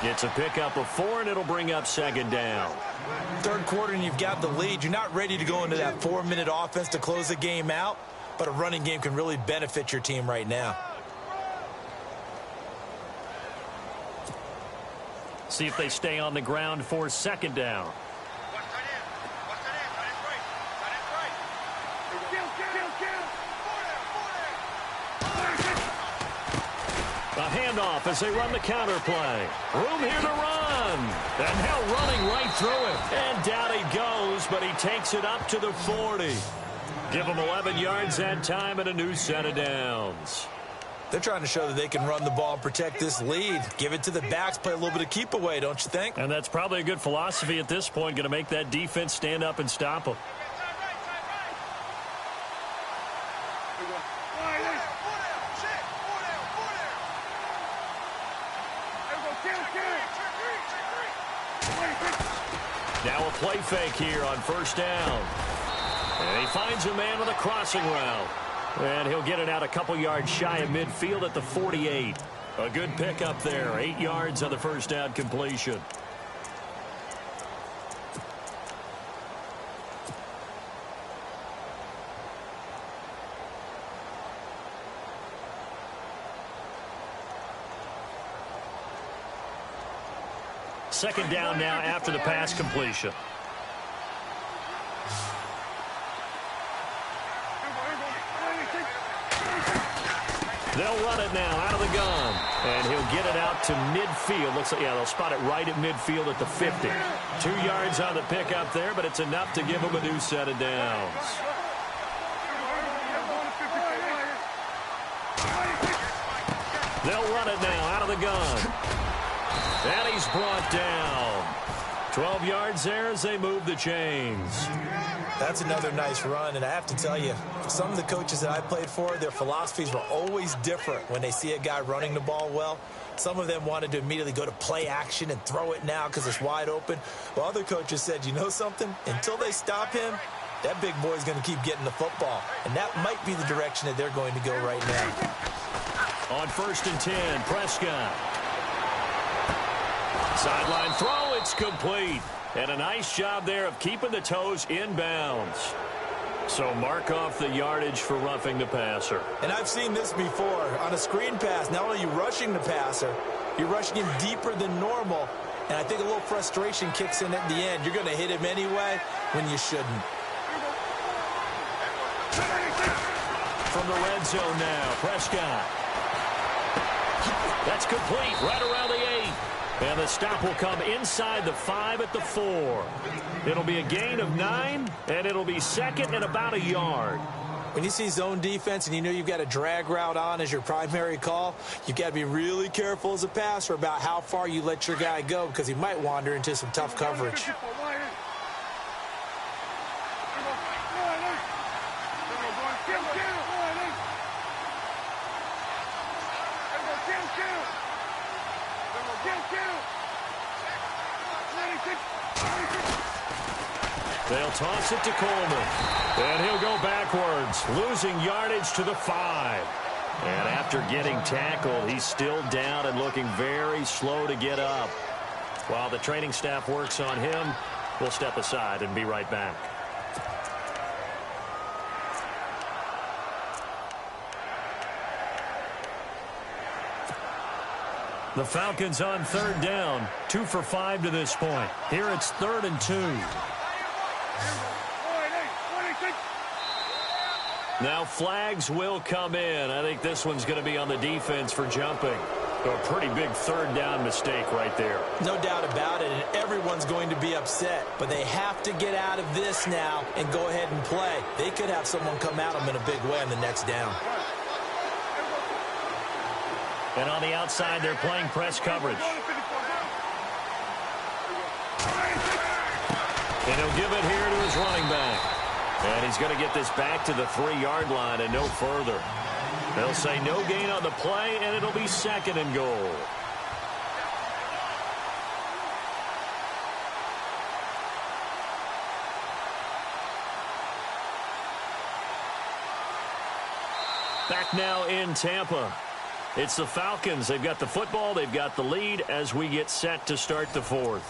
A: Gets a pickup of 4, and it'll bring up 2nd down.
B: 3rd quarter, and you've got the lead. You're not ready to go into that 4-minute offense to close the game out, but a running game can really benefit your team right now.
A: See if they stay on the ground for 2nd down. A handoff as they run the counter play. Room here to run. And now running right through it. And down he goes, but he takes it up to the 40. Give him 11 yards that time and a new set of downs.
B: They're trying to show that they can run the ball and protect this lead. Give it to the backs, play a little bit of keep away, don't you think?
A: And that's probably a good philosophy at this point, going to make that defense stand up and stop them. Now a play fake here on 1st down. And he finds a man with a crossing route. And he'll get it out a couple yards shy of midfield at the 48. A good pickup there. 8 yards on the 1st down completion. Second down now after the pass completion. They'll run it now out of the gun. And he'll get it out to midfield. Looks like, yeah, they'll spot it right at midfield at the 50. 2 yards on the pickup there, but it's enough to give them a new set of downs. They'll run it now out of the gun. And he's brought down. 12 yards there as they move the chains.
B: That's another nice run, and I have to tell you, some of the coaches that I played for, their philosophies were always different when they see a guy running the ball well. Some of them wanted to immediately go to play action and throw it now because it's wide open. While other coaches said, you know something? Until they stop him, that big boy's going to keep getting the football. And that might be the direction that they're going to go right now.
A: On 1st and 10, Prescott. Sideline throw, it's complete. And a nice job there of keeping the toes inbounds. So mark off the yardage for roughing the passer.
B: And I've seen this before. On a screen pass, not only are you rushing the passer, you're rushing him deeper than normal. And I think a little frustration kicks in at the end. You're going to hit him anyway when you shouldn't.
A: From the red zone now, Prescott. That's complete right around the 8. And the stop will come inside the 5 at the 4. It'll be a gain of 9, and it'll be second and about a yard.
B: When you see zone defense and you know you've got a drag route on as your primary call, you've got to be really careful as a passer about how far you let your guy go because he might wander into some tough coverage.
A: They'll toss it to Coleman. And he'll go backwards, losing yardage to the 5. And after getting tackled, he's still down and looking very slow to get up. While the training staff works on him, we'll step aside and be right back. The Falcons on 3rd down, 2 for 5 to this point. Here it's 3rd and 2. Now flags will come in. I think this one's going to be on the defense for jumping. So a pretty big 3rd down mistake right there.
B: No doubt about it, and everyone's going to be upset. But they have to get out of this now and go ahead and play. They could have someone come at them in a big way on the next down.
A: And on the outside, they're playing press coverage. And he'll give it here to his running back. And he's going to get this back to the 3-yard line and no further. They'll say no gain on the play, and it'll be 2nd and goal. Back now in Tampa. It's the Falcons. They've got the football. They've got the lead as we get set to start the 4th.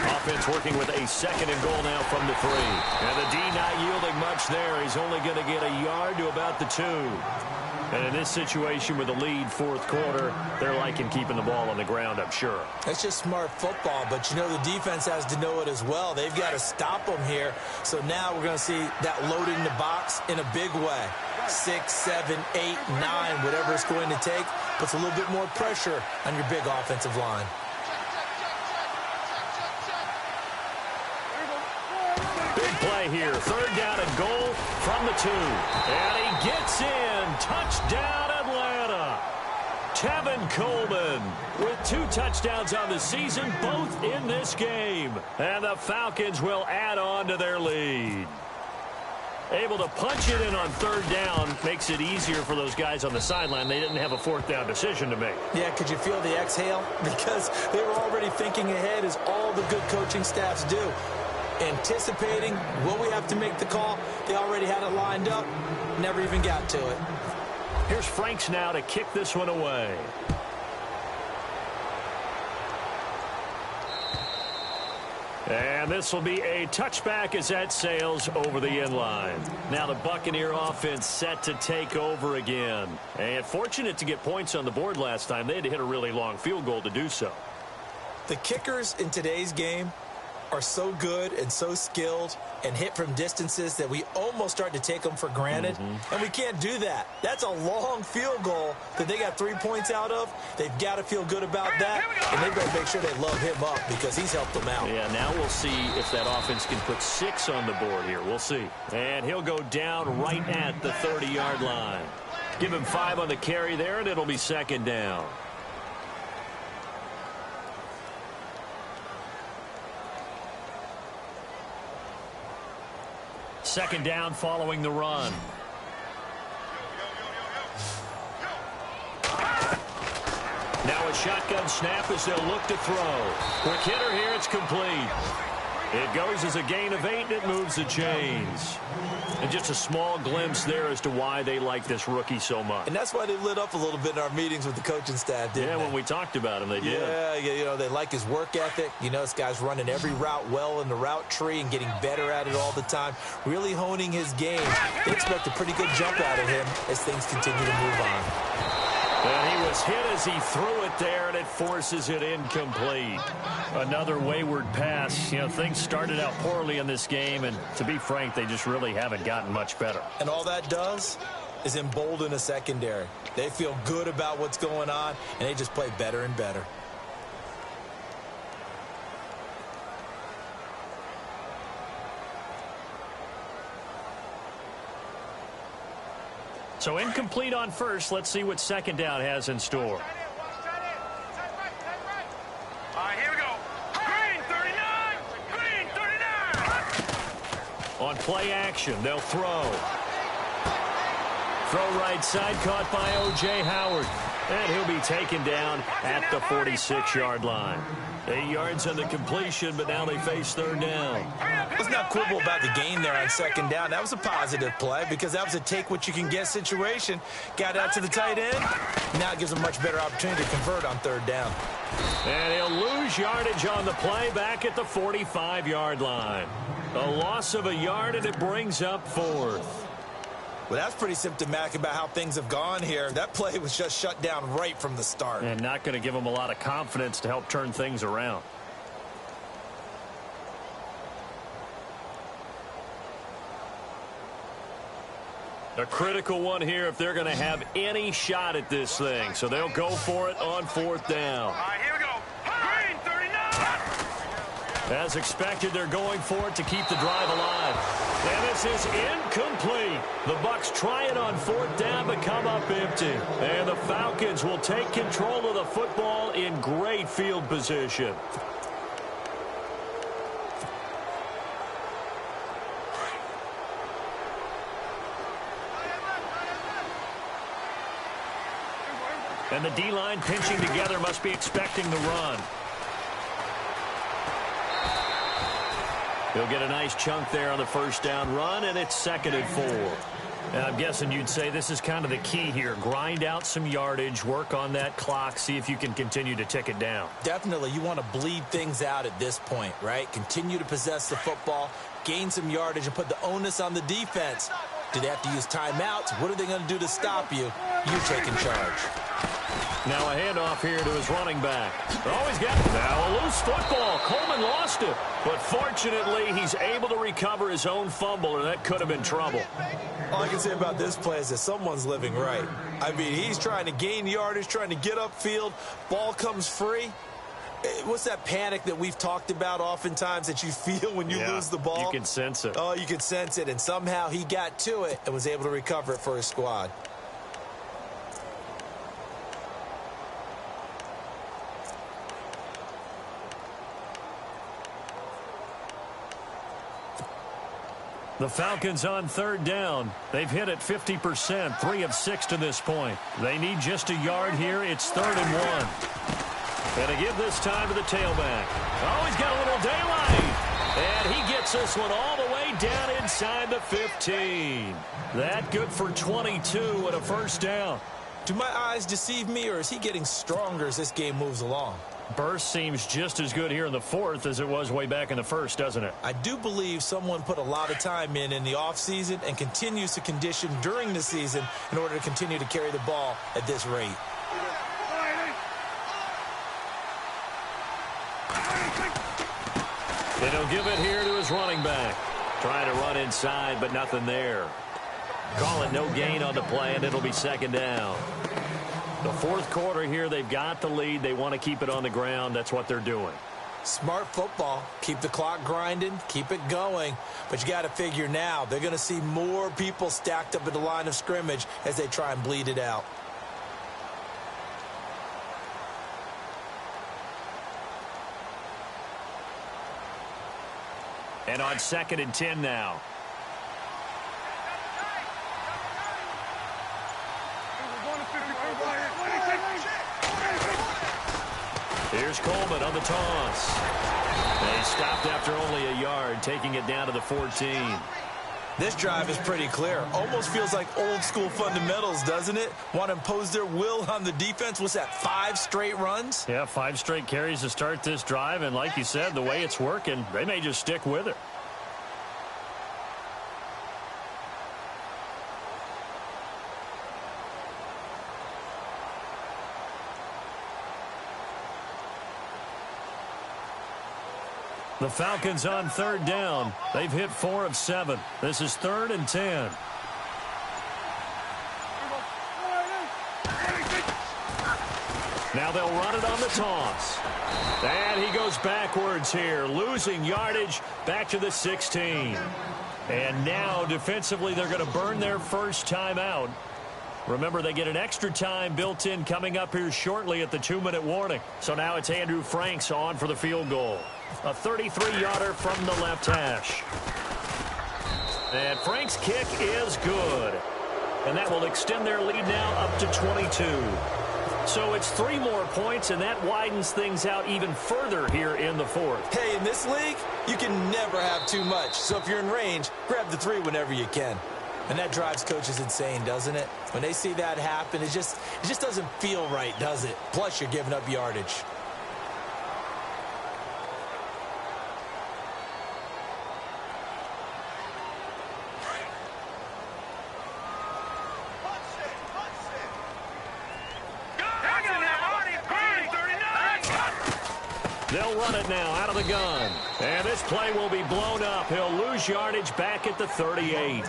A: Offense working with a 2nd and goal now from the 3. And the D not yielding much there. He's only going to get a yard to about the 2. And in this situation with the lead 4th quarter, they're liking keeping the ball on the ground, I'm sure.
B: That's just smart football, but you know the defense has to know it as well. They've got to stop them here. So now we're going to see that loading the box in a big way. 6, 7, 8, 9, whatever it's going to take, puts a little bit more pressure on your big offensive line.
A: Big play here. 3rd down and goal from the 2. And he gets in. Touchdown, Atlanta. Tevin Coleman with 2 touchdowns on the season, both in this game. And the Falcons will add on to their lead. Able to punch it in on 3rd down makes it easier for those guys on the sideline. They didn't have a 4th down decision to make.
B: Yeah, could you feel the exhale? Because they were already thinking ahead, as all the good coaching staffs do. Anticipating, will we have to make the call? They already had it lined up, never even got to it.
A: Here's Franks now to kick this one away. And this will be a touchback as that sails over the end line. Now the Buccaneer offense set to take over again. And fortunate to get points on the board last time. They had to hit a really long field goal to do so.
B: The kickers in today's game are so good and so skilled and hit from distances that we almost start to take them for granted. And we can't do that. That's a long field goal that they got 3 points out of. They've got to feel good about that, and they better make sure they love him up because he's helped them out.
A: Yeah, now we'll see if that offense can put 6 on the board here. We'll see. And he'll go down right at the 30-yard line. Give him 5 on the carry there, and it'll be second down. Second down following the run. Now a shotgun snap as they'll look to throw. Quick hitter here, it's complete. It goes as a gain of 8, and it moves the chains. And just a small glimpse there as to why they like this rookie so much.
B: And that's why they lit up a little bit in our meetings with the coaching staff, didn't they?
A: Yeah, when we talked about him, they did.
B: Yeah, you know, they like his work ethic. You know, this guy's running every route well in the route tree and getting better at it all the time, really honing his game. They expect a pretty good jump out of him as things continue to move on.
A: And he was hit as he threw it there, and it forces it incomplete. Another wayward pass. You know, things started out poorly in this game, and to be frank, they just really haven't gotten much better.
B: And all that does is embolden a secondary. They feel good about what's going on, and they just play better and better.
A: So incomplete on first. Let's see what second down has in store.
C: All right, here we go. Green 39. Green 39.
A: On play action, they'll throw. Throw right side, caught by O.J. Howard. And he'll be taken down at the 46-yard line. 8 yards on the completion, but now they face third down.
B: Let's not quibble about the gain there on second down. That was a positive play because that was a take-what-you-can-get situation. Got out to the tight end. Now it gives a much better opportunity to convert on third down.
A: And he'll lose yardage on the play back at the 45-yard line. A loss of a yard, and it brings up fourth.
B: Well, that's pretty symptomatic about how things have gone here. That play was just shut down right from the start.
A: And not going to give them a lot of confidence to help turn things around. A critical one here if they're going to have any shot at this thing. So they'll go for it on fourth down.
C: All right, here we go. Green 39.
A: As expected, they're going for it to keep the drive alive. And this is incomplete. The Bucs try it on fourth down, but come up empty. And the Falcons will take control of the football in great field position. And the D-line pinching together must be expecting the run. He'll get a nice chunk there on the first down run, and it's 2nd and 4. And I'm guessing you'd say this is kind of the key here. Grind out some yardage, work on that clock, see if you can continue to tick it down.
B: Definitely, you want to bleed things out at this point, right? Continue to possess the football, gain some yardage, and put the onus on the defense. Do they have to use timeouts? What are they going to do to stop you? You taking charge.
A: Now a handoff here to his running back. Oh, he's got now a loose football. Coleman lost it. But fortunately, he's able to recover his own fumble, or that could have been trouble.
B: All I can say about this play is that someone's living right. I mean, he's trying to gain yardage, trying to get upfield. Ball comes free. What's that panic that we've talked about oftentimes that you feel when you lose the ball?
A: You can sense it.
B: Oh, you can sense it. And somehow he got to it and was able to recover it for his squad.
A: The Falcons on third down. They've hit it 50%, 3 of 6 to this point. They need just a yard here. It's 3rd and 1. And to give this time to the tailback. Oh, he's got a little daylight. And he gets this one all the way down inside the 15. That good for 22 and a first down.
B: Do my eyes deceive me, or is he getting stronger as this game moves along?
A: Burst seems just as good here in the fourth as it was way back in the first, doesn't it?
B: I do believe someone put a lot of time in the offseason and continues to condition during the season in order to continue to carry the ball at this rate.
A: And he'll give it here to his running back. Trying to run inside, but nothing there. Call it no gain on the play, and it'll be second down. The fourth quarter here, they've got the lead. They want to keep it on the ground. That's what they're doing.
B: Smart football. Keep the clock grinding. Keep it going. But you got to figure now, they're going to see more people stacked up at the line of scrimmage as they try and bleed it out.
A: And on 2nd and 10 now. Here's Coleman on the toss. They stopped after only a yard, taking it down to the 14.
B: This drive is pretty clear. Almost feels like old school fundamentals, doesn't it? Want to impose their will on the defense. What's that, 5 straight runs?
A: Yeah, 5 straight carries to start this drive. And like you said, the way it's working, they may just stick with it. The Falcons on 3rd down. They've hit 4 of 7. This is 3rd and 10. Now they'll run it on the toss. And he goes backwards here, losing yardage back to the 16. And now defensively they're going to burn their first timeout. Remember, they get an extra time built in coming up here shortly at the 2-minute warning. So now it's Andrew Franks on for the field goal. A 33-yarder from the left hash. And Frank's kick is good. And that will extend their lead now up to 22. So it's 3 more points, and that widens things out even further here in the fourth.
B: Hey, in this league, you can never have too much. So if you're in range, grab the 3 whenever you can. And that drives coaches insane, doesn't it? When they see that happen, it just doesn't feel right, does it? Plus, you're giving up yardage.
A: They'll run it now out of the gun. And this play will be blown up. He'll lose yardage back at the 38.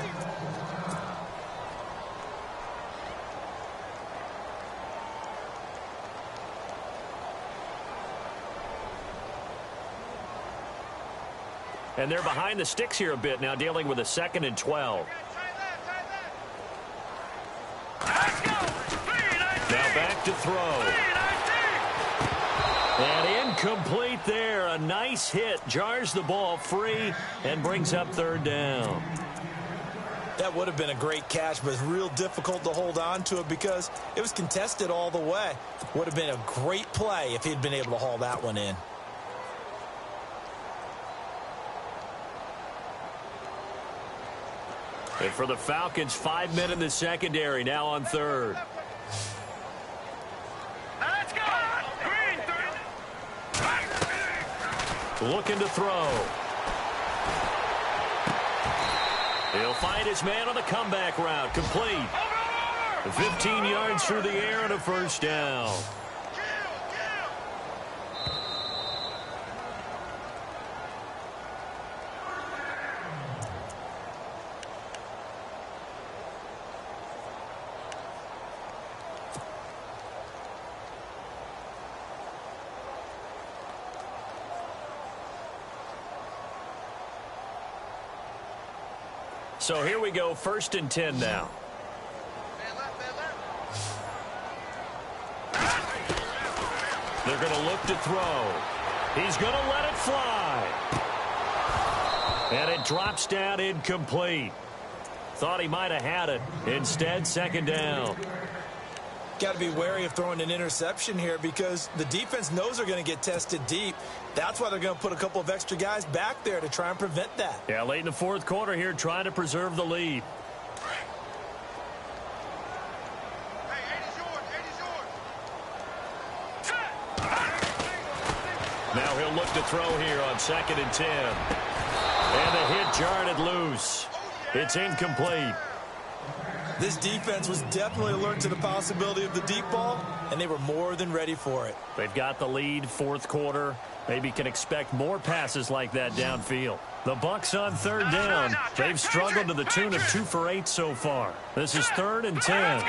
A: And they're behind the sticks here a bit now, dealing with a 2nd and 12. Now back to throw. And incomplete there. A nice hit. Jars the ball free and brings up 3rd down.
B: That would have been a great catch, but it's real difficult to hold on to it because it was contested all the way. Would have been a great play if he'd been able to haul that one in.
A: And for the Falcons, 5 men in the secondary, now on 3rd.
C: Let's go! Green, 30.
A: Looking to throw. He'll find his man on the comeback route. Complete. 15 yards through the air and a 1st down. So here we go, 1st and 10 now. They're going to look to throw. He's going to let it fly. And it drops down incomplete. Thought he might have had it. Instead, 2nd down.
B: Got to be wary of throwing an interception here because the defense knows they're going to get tested deep. That's why they're going to put a couple of extra guys back there to try and prevent that.
A: Yeah, late in the 4th quarter here, trying to preserve the lead. look to throw here on 2nd and 10. And the hit jarred it loose. It's incomplete.
B: This defense was definitely alert to the possibility of the deep ball, and they were more than ready for it.
A: They've got the lead, 4th quarter. Maybe can expect more passes like that downfield. The Bucs on 3rd down. They've struggled to the tune of 2 for 8 so far. This is 3rd and 10.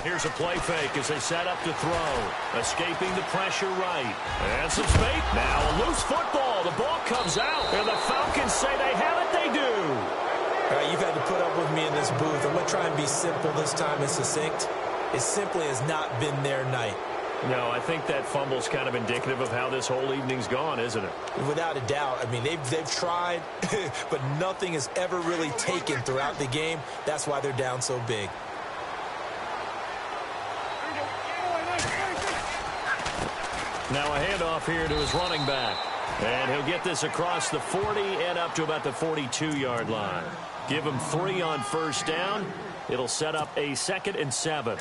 A: Here's a play fake as they set up to throw. Escaping the pressure right. And some space. Now a loose football. The ball comes out. And the Falcons say they have it. They do.
B: All right, you've had to put up with me in this booth. I'm going to try and be simple this time and succinct. It simply has not been their night.
A: No, I think that fumble's kind of indicative of how this whole evening's gone, isn't it?
B: Without a doubt. I mean, they've tried, but nothing has ever really taken throughout the game. That's why they're down so big.
A: Now a handoff here to his running back. And he'll get this across the 40 and up to about the 42-yard line. Give him 3 on 1st down. It'll set up a 2nd and 7.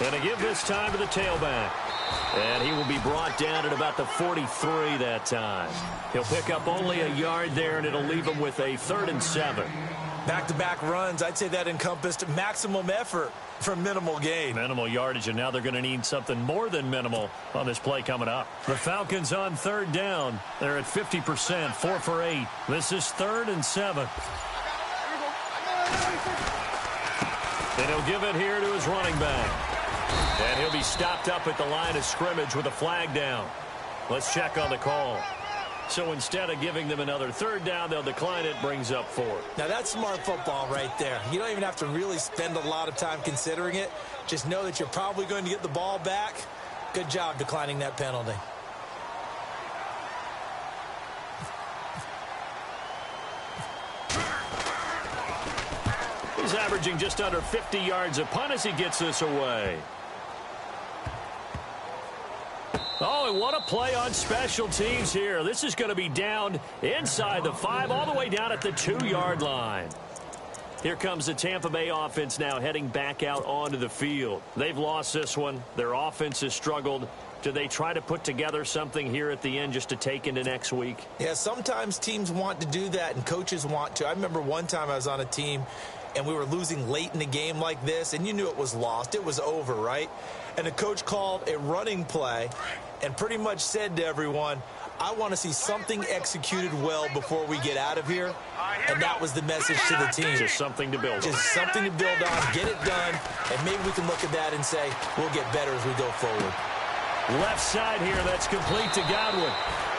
A: And to give this time to the tailback. And he will be brought down at about the 43 that time. He'll pick up only a yard there, and it'll leave him with a 3rd and 7.
B: Back-to-back runs, I'd say that encompassed maximum effort for minimal gain.
A: Minimal yardage, and now they're going to need something more than minimal on this play coming up. The Falcons on 3rd down. They're at 50%, 4 for 8. This is 3rd and 7. And he'll give it here to his running back. And he'll be stopped up at the line of scrimmage with a flag down. Let's check on the call. So instead of giving them another 3rd down, they'll decline it, brings up 4.
B: Now that's smart football right there. You don't even have to really spend a lot of time considering it. Just know that you're probably going to get the ball back. Good job declining that penalty.
A: He's averaging just under 50 yards a punt as he gets this away. Oh, and what a play on special teams here. This is going to be down inside the 5, all the way down at the 2-yard line. Here comes the Tampa Bay offense now heading back out onto the field. They've lost this one. Their offense has struggled. Do they try to put together something here at the end just to take into next week?
B: Yeah, sometimes teams want to do that and coaches want to. I remember one time I was on a team and we were losing late in the game like this, and you knew it was lost. It was over, right? And the coach called a running play and pretty much said to everyone, I want to see something executed well before we get out of here. And that was the message to the team.
A: Just something to build on.
B: Just something to build on, get it done, and maybe we can look at that and say, we'll get better as we go forward.
A: Left side here, that's complete to Godwin.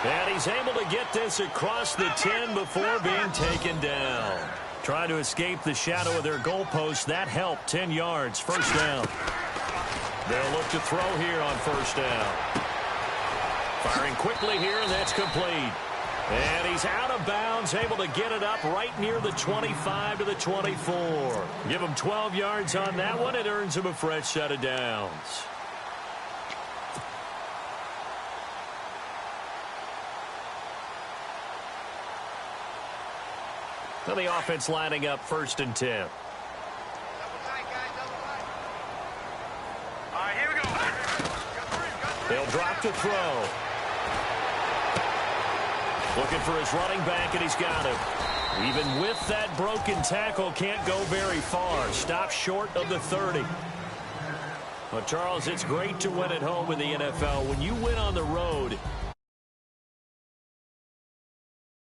A: And he's able to get this across the 10 before being taken down. Trying to escape the shadow of their goalpost. That helped. 10 yards. 1st down. They'll look to throw here on 1st down. Firing quickly here, and that's complete. And he's out of bounds, able to get it up right near the 25 to the 24. Give him 12 yards on that one. It earns him a fresh set of downs. So the offense lining up 1st and 10.
C: All right, here we go.
A: They'll drop to throw. Looking for his running back, and he's got him. Even with that broken tackle, can't go very far. Stops short of the 30. Well, Charles, it's great to win at home in the NFL. When you win on the road,